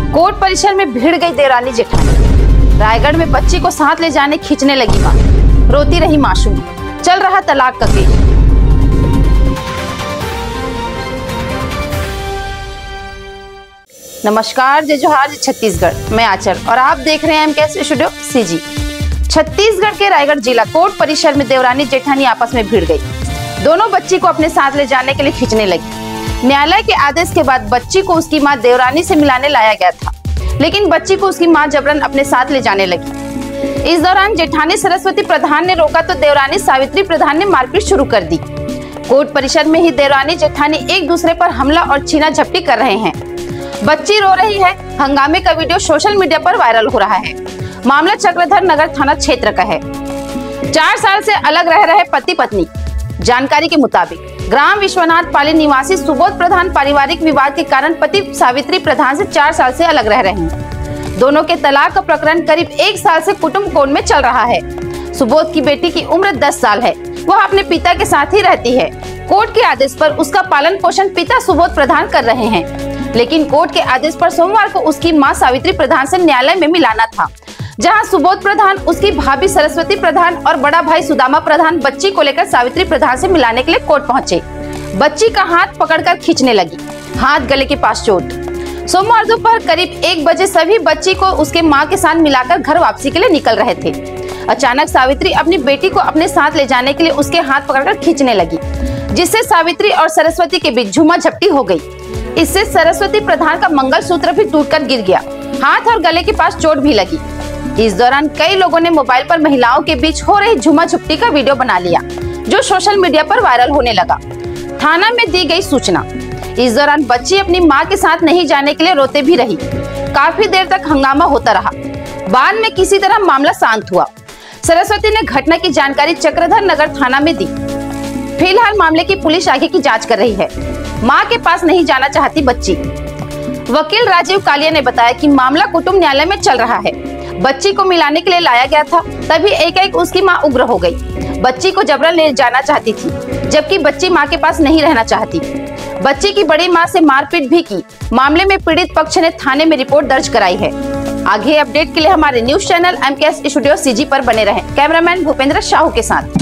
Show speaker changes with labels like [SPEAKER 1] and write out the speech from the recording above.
[SPEAKER 1] Court परिसर में भिड़ गई देवरानी जेठानी। रायगढ़ में बच्ची को साथ ले जाने खींचने लगी मां, रोती रही मासूम। चल रहा तलाक का केस। नमस्कार, जय जोहार, छत्तीसगढ़। मैं आचर और आप देख रहे हैं एमकेएस स्टूडियो सीजी। छत्तीसगढ़ के रायगढ़ जिला कोर्ट परिसर में देवरानी जेठानी आपस में भिड़ गई। दोनों बच्ची को अपने साथ ले जाने के लिए खींचने लगी। न्यायालय के आदेश के बाद बच्ची को उसकी मां देवरानी से मिलाने लाया गया था, लेकिन बच्ची को उसकी मां जबरन अपने साथ ले जाने लगी। इस दौरान जेठानी सरस्वती प्रधान ने रोका तो देवरानी सावित्री प्रधान ने मारपीट शुरू कर दी। कोर्ट परिसर में ही देवरानी जेठानी एक दूसरे पर हमला और छीना झपटी कर रहे हैं। बच्ची रो रही है। हंगामे का वीडियो सोशल मीडिया पर वायरल हो रहा है। मामला चक्रधर नगर थाना क्षेत्र का है। 4 साल से अलग रह रहे पति पत्नी। जानकारी के मुताबिक ग्राम विश्वनाथ पाली निवासी सुबोध प्रधान पारिवारिक विवाद के कारण पति सावित्री प्रधान से 4 साल से अलग रह रहे हैं। दोनों के तलाक का प्रकरण करीब 1 साल से कुटुंब कोर्ट में चल रहा है। सुबोध की बेटी की उम्र 10 साल है। वह अपने पिता के साथ ही रहती है। कोर्ट के आदेश पर उसका पालन पोषण पिता सुबोध प्रधान कर रहे हैं, लेकिन कोर्ट के आदेश पर सोमवार को उसकी मां सावित्री प्रधान से न्यायालय में मिलाना था, जहां सुबोध प्रधान, उसकी भाभी सरस्वती प्रधान और बड़ा भाई सुदामा प्रधान बच्ची को लेकर सावित्री प्रधान से मिलाने के लिए कोर्ट पहुंचे। बच्ची का हाथ पकड़कर खींचने लगी। हाथ गले के पास चोट। सोमवार दोपहर करीब 1 बजे सभी बच्ची को उसके मां के साथ मिलाकर घर वापसी के लिए निकल रहे थे। अचानक सावित्री अपनी बेटी को अपने साथ ले जाने के लिए उसके हाथ पकड़कर खींचने लगी, जिससे सावित्री और सरस्वती के बीच झूमा झपटी हो गई। इससे सरस्वती प्रधान का मंगलसूत्र भी टूटकर गिर गया। हाथ और गले के पास चोट भी लगी। इस दौरान कई लोगों ने मोबाइल पर महिलाओं के बीच हो रही झूमा झपटी का वीडियो बना लिया, जो सोशल मीडिया पर वायरल होने लगा। थाना में दी गई सूचना। इस दौरान बच्ची अपनी मां के साथ नहीं जाने के लिए रोते भी रही। काफी देर तक हंगामा होता रहा। बाद में किसी तरह मामला शांत हुआ। सरस्वती ने घटना की जानकारी चक्रधर नगर थाना में दी। फिलहाल मामले की पुलिस आगे की जांच कर रही है। मां के पास नहीं जाना चाहती बच्ची। वकील राजीव कालिया ने बताया कि मामला कुटुंब न्यायालय में चल रहा है। बच्ची को मिलाने के लिए लाया गया था, तभी एकाएक उसकी मां उग्र हो गई। बच्ची को जबरन ले जाना चाहती थी, जबकि बच्ची मां के पास नहीं रहना चाहती। बच्ची की बड़ी मां से मारपीट भी की। मामले में पीड़ित पक्ष ने थाने में रिपोर्ट दर्ज कराई है। आगे अपडेट के लिए हमारे news channel MKS studio CG पर बने रहें। कैमरामैन भूपेंद्र साहू के साथ।